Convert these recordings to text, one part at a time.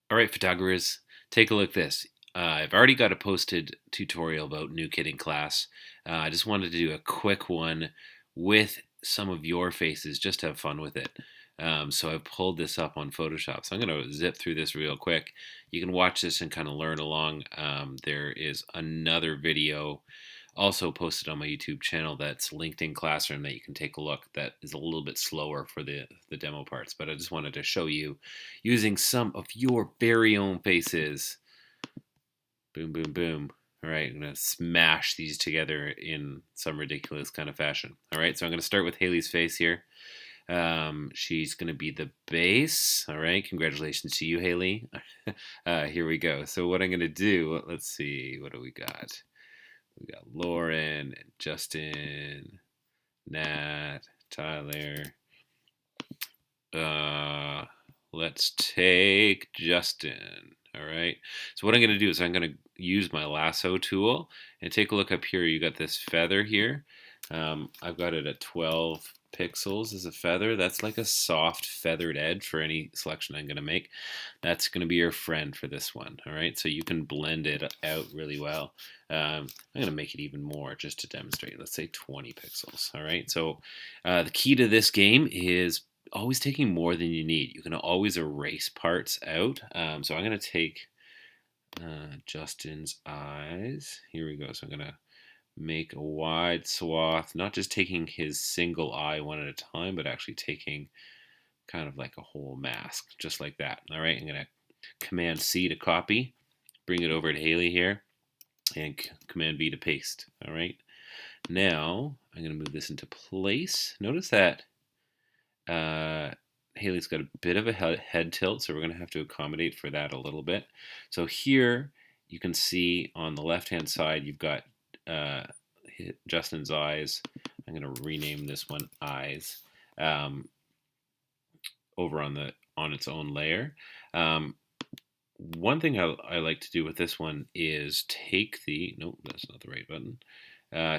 All right, photographers, take a look at this. I've already got a posted tutorial about new kid in class. I just wanted to do a quick one with some of your faces, just to have fun with it. So I've pulled this up on Photoshop. So I'm going to zip through this real quick. You can watch this and kind of learn along. There is another video also posted on my YouTube channel that's linked in Classroom that you can take a look. That is a little bit slower for the demo parts, but I just wanted to show you using some of your very own faces. Boom, boom, boom. All right, I'm going to smash these together in some ridiculous kind of fashion. All right, so I'm going to start with Hailey's face here. She's going to be the base. All right, congratulations to you, Hailey. Here we go. So what I'm going to do, let's see, what do we got? We got Lauren and Justin, Nat, Tyler. Let's take Justin. All right. So what I'm going to do is I'm going to use my lasso tool and take a look up here. You got this feather here. I've got it at 12 pixels as a feather. That's like a soft feathered edge for any selection I'm going to make. That's going to be your friend for this one. All right. So you can blend it out really well. I'm going to make it even more just to demonstrate. Let's say 20 pixels. All right. So the key to this game is always taking more than you need. You can always erase parts out. So I'm going to take Justin's eyes. Here we go. So I'm going to make a wide swath, not just taking his single eye one at a time, but actually taking kind of like a whole mask, just like that. All right, I'm going to Command C to copy, bring it over to Hailey here, and Command V to paste. All right, now I'm going to move this into place. Notice that Hailey's got a bit of a head tilt, so we're going to have to accommodate for that a little bit. So here you can see on the left-hand side, you've got Justin's eyes. I'm going to rename this one eyes over on its own layer. One thing I like to do with this one is take the, nope, that's not the right button.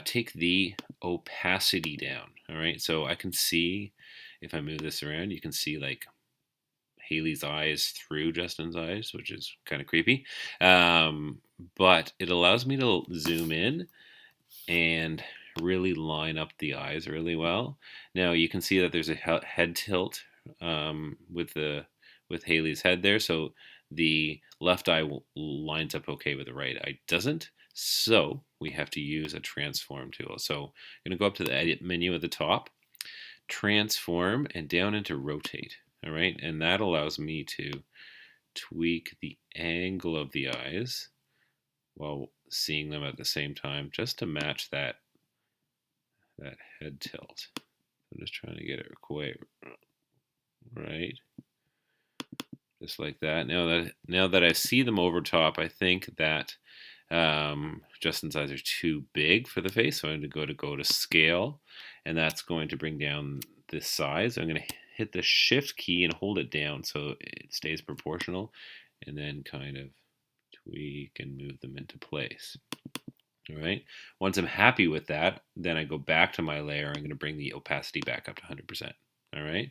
Take the opacity down. All right, so I can see, if I move this around, you can see like Hailey's eyes through Justin's eyes, which is kind of creepy. But it allows me to zoom in and really line up the eyes really well. Now you can see that there's a head tilt with Hailey's head there, so the left eye lines up okay with the right eye doesn't. So we have to use a transform tool. So I'm going to go up to the edit menu at the top, transform, and down into rotate. All right, and that allows me to tweak the angle of the eyes while seeing them at the same time, just to match that head tilt. I'm just trying to get it quite right, just like that. Now that I see them over top, I think that Justin's eyes are too big for the face, so I'm going to go to scale, and that's going to bring down the size. I'm going to hit the shift key and hold it down so it stays proportional, and then kind of tweak and move them into place. All right. Once I'm happy with that, then I go back to my layer. I'm going to bring the opacity back up to 100%. All right.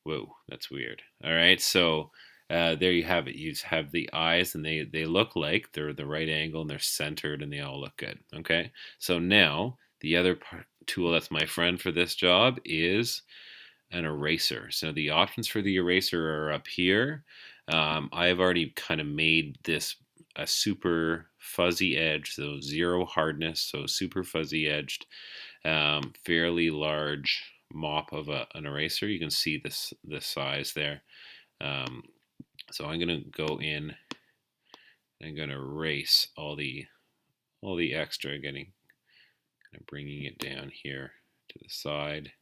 Whoa, that's weird. All right. So there you have it. You have the eyes, and they look like they're the right angle, and they're centered, and they all look good. Okay. So now the other tool that's my friend for this job is an eraser. So the options for the eraser are up here. I've already kind of made this a super fuzzy edge, so zero hardness, so super fuzzy edged, fairly large mop of an eraser. You can see this size there. So I'm going to go in and I'm going to erase all the extra, kind of bringing it down here to the side.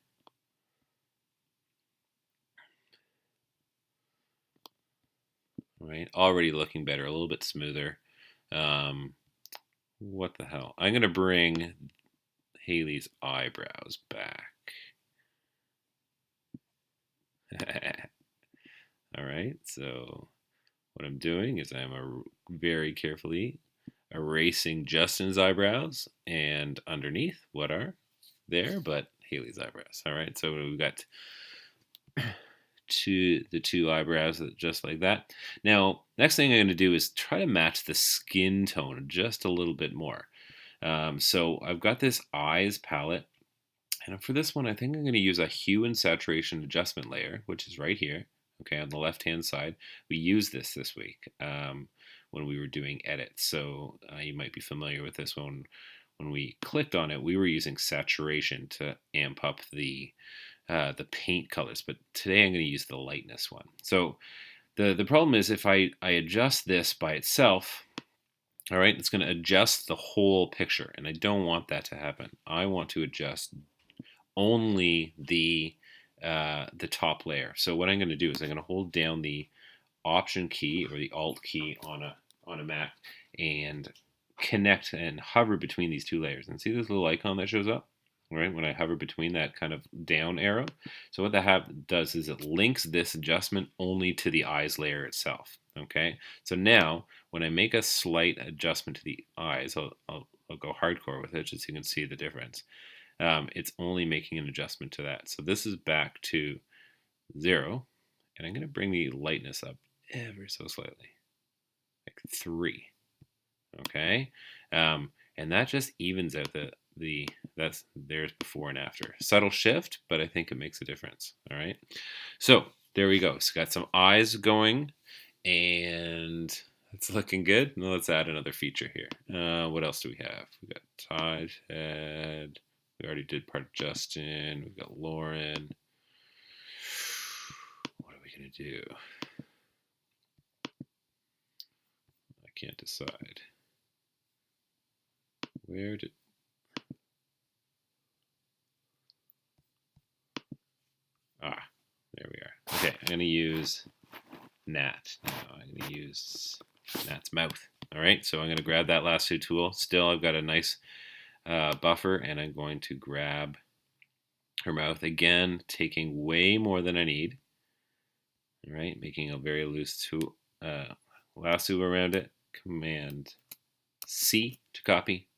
Right, already looking better, a little bit smoother. What the hell? I'm going to bring Hailey's eyebrows back. All right, so what I'm doing is I'm very carefully erasing Justin's eyebrows, and underneath what are there but Hailey's eyebrows. All right, so we've got the two eyebrows just like that. Now, next thing I'm going to do is try to match the skin tone just a little bit more. So I've got this eyes palette, and for this one, I think I'm going to use a hue and saturation adjustment layer, which is right here. Okay, on the left-hand side, we used this week when we were doing edits. So you might be familiar with this one. When we clicked on it, we were using saturation to amp up the paint colors, but today I'm going to use the lightness one. So the problem is if I adjust this by itself, all right, it's going to adjust the whole picture, and I don't want that to happen. I want to adjust only the top layer. So what I'm going to do is I'm going to hold down the Option key or the Alt key on a Mac and connect and hover between these two layers. And see this little icon that shows up? Right, when I hover between that kind of down arrow. So what that does is it links this adjustment only to the eyes layer itself. Okay, so now when I make a slight adjustment to the eyes, I'll go hardcore with it just so you can see the difference. It's only making an adjustment to that. So this is back to 0, and I'm going to bring the lightness up ever so slightly, like 3. Okay, and that just evens out there's before and after. Subtle shift, but I think it makes a difference. All right, so there we go. So got some eyes going, and it's looking good. Now let's add another feature here. What else do we have? We got Todd, head. We already did part of Justin. We've got Lauren. What are we gonna do? I can't decide. Where did... there we are. Okay, I'm going to use Nat. Now I'm going to use Nat's mouth. All right, so I'm going to grab that lasso tool. Still, I've got a nice buffer, and I'm going to grab her mouth again, taking way more than I need. All right, making a very loose lasso around it. Command C to copy,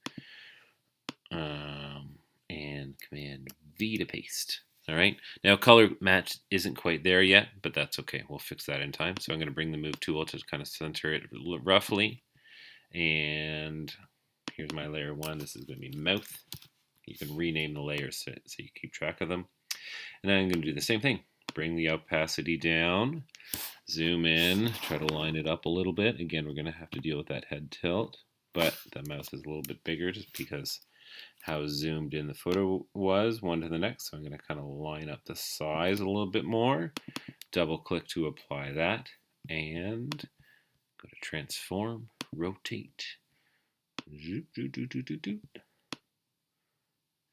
and Command V to paste. All right, now color match isn't quite there yet, but that's okay. We'll fix that in time. So I'm going to bring the move tool to kind of center it roughly. And here's my layer 1. This is going to be mouth. You can rename the layers so you keep track of them. And then I'm going to do the same thing. Bring the opacity down, zoom in, try to line it up a little bit. Again, we're going to have to deal with that head tilt, but the mouth is a little bit bigger just because how zoomed in the photo was one to the next. So I'm going to kind of line up the size a little bit more. Double click to apply that, and go to transform, rotate,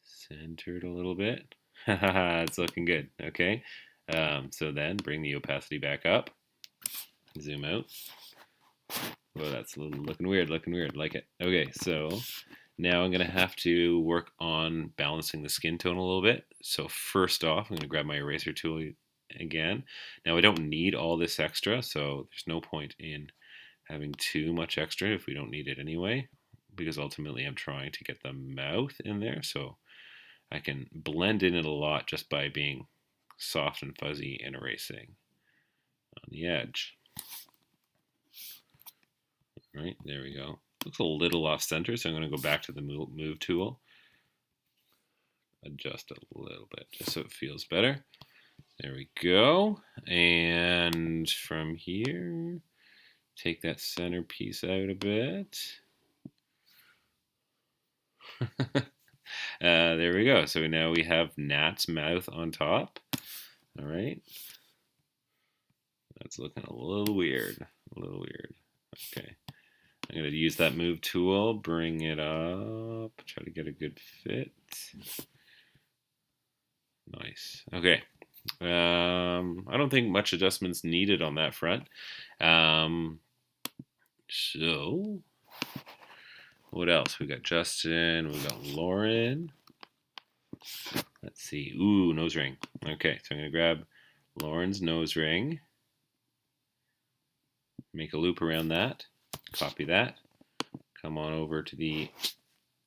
centered a little bit. It's looking good. Okay, so then bring the opacity back up, zoom out. Oh, that's looking weird, like it. Okay, so now I'm going to have to work on balancing the skin tone a little bit. So first off, I'm going to grab my eraser tool again. Now I don't need all this extra, so there's no point in having too much extra if we don't need it anyway, because ultimately I'm trying to get the mouth in there, so I can blend in it a lot just by being soft and fuzzy and erasing on the edge. All right, there we go. Looks a little off center, so I'm going to go back to the move tool, adjust it a little bit just so it feels better. There we go. And from here, take that center piece out a bit. There we go. So now we have Nat's mouth on top. All right. That's looking a little weird. Okay. I'm going to use that move tool, bring it up, try to get a good fit. Nice. Okay. I don't think much adjustments needed on that front. So, what else? We got Justin, we got Lauren. Let's see. Ooh, nose ring. Okay, so I'm going to grab Lauren's nose ring, make a loop around that, copy that, come on over to the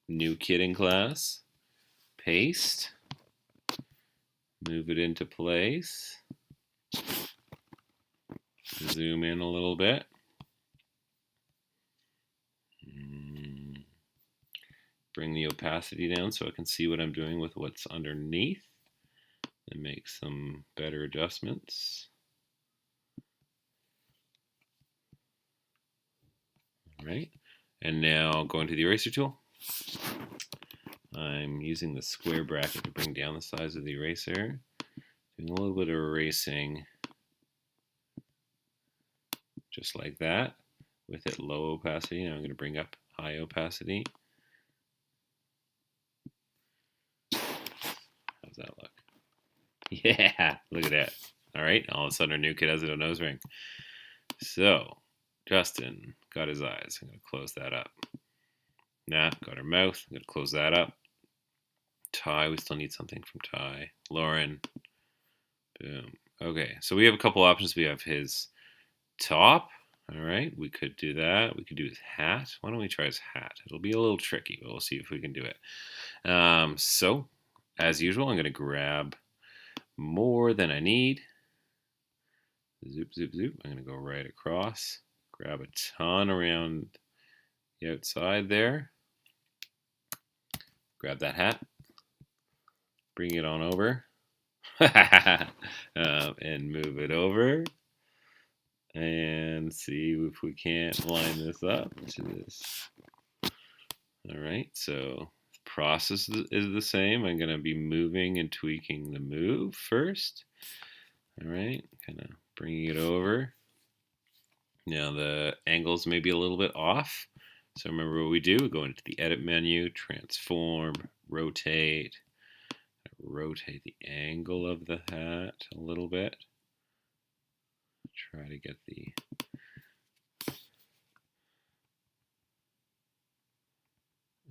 new kid in class, paste, move it into place, zoom in a little bit. Bring the opacity down so I can see what I'm doing with what's underneath and make some better adjustments. All right, and now going to the eraser tool. I'm using the square bracket to bring down the size of the eraser. Doing a little bit of erasing just like that with it low opacity. Now I'm going to bring up high opacity. How's that look? Yeah, look at that. All right, all of a sudden our new kid has a nose ring. So, Justin got his eyes. I'm going to close that up. Nat got her mouth. I'm going to close that up. Ty, we still need something from Ty. Lauren. Boom. Okay, so we have a couple options. We have his top. All right, we could do that. We could do his hat. Why don't we try his hat? It'll be a little tricky, but we'll see if we can do it. So, as usual, I'm going to grab more than I need. Zoop, zoop, zoop. I'm going to go right across. Grab a ton around the outside there. Grab that hat. Bring it on over. And move it over. And see if we can't line this up to this. All right, so the process is the same. I'm going to be moving and tweaking the move first. All right, kind of bringing it over. Now the angles may be a little bit off. So remember what we do. We go into the edit menu, transform, rotate. Rotate the angle of the hat a little bit. Try to get the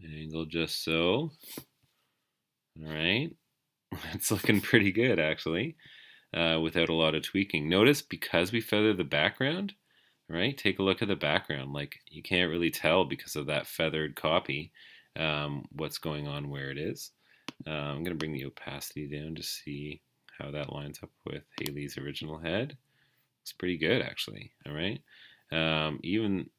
angle just so. All right, it's looking pretty good actually, without a lot of tweaking. Notice because we feather the background, right? Take a look at the background. Like you can't really tell because of that feathered copy what's going on where it is. I'm going to bring the opacity down to see how that lines up with Hailey's original head. It's pretty good actually. All right. Even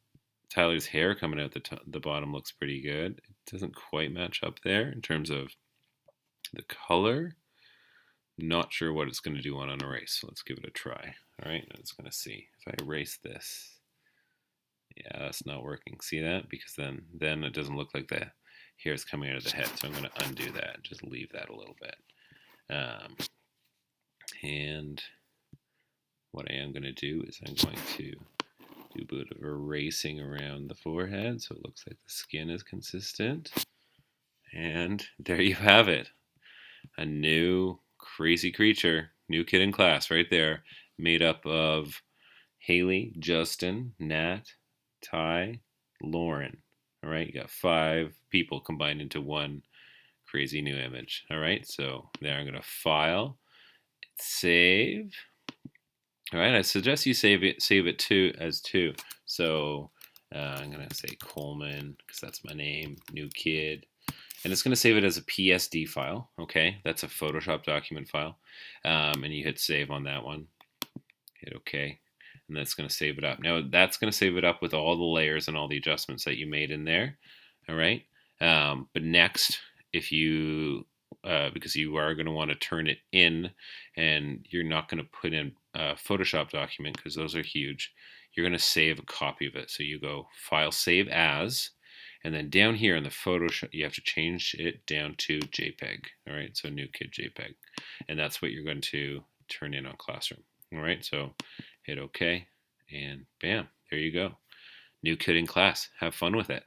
Tyler's hair coming out the bottom looks pretty good. It doesn't quite match up there in terms of the color. Not sure what it's going to do on an erase. So let's give it a try. All right, it's going to see. If I erase this, yeah, that's not working. See that? Because then it doesn't look like the hair is coming out of the head. So I'm going to undo that. Just leave that a little bit. And what I am going to do is I'm going to do a bit of erasing around the forehead so it looks like the skin is consistent. And there you have it. A new crazy creature, new kid in class right there, made up of Hailey, Justin, Nat, Ty, Lauren. All right, you got 5 people combined into one crazy new image. All right, so there I'm going to file, save. All right, I suggest you save it as two. So I'm going to say Coleman because that's my name, new kid. And it's going to save it as a PSD file, okay? That's a Photoshop document file. And you hit save on that one. Hit OK. And that's going to save it up. Now, that's going to save it up with all the layers and all the adjustments that you made in there, all right? But next, if you, because you are going to want to turn it in, and you're not going to put in a Photoshop document because those are huge, you're going to save a copy of it. So you go File, Save As, and then down here in the Photoshop, you have to change it down to JPEG. All right, so new kid JPEG. And that's what you're going to turn in on Classroom. All right, so hit OK, and bam, there you go. New kid in class. Have fun with it.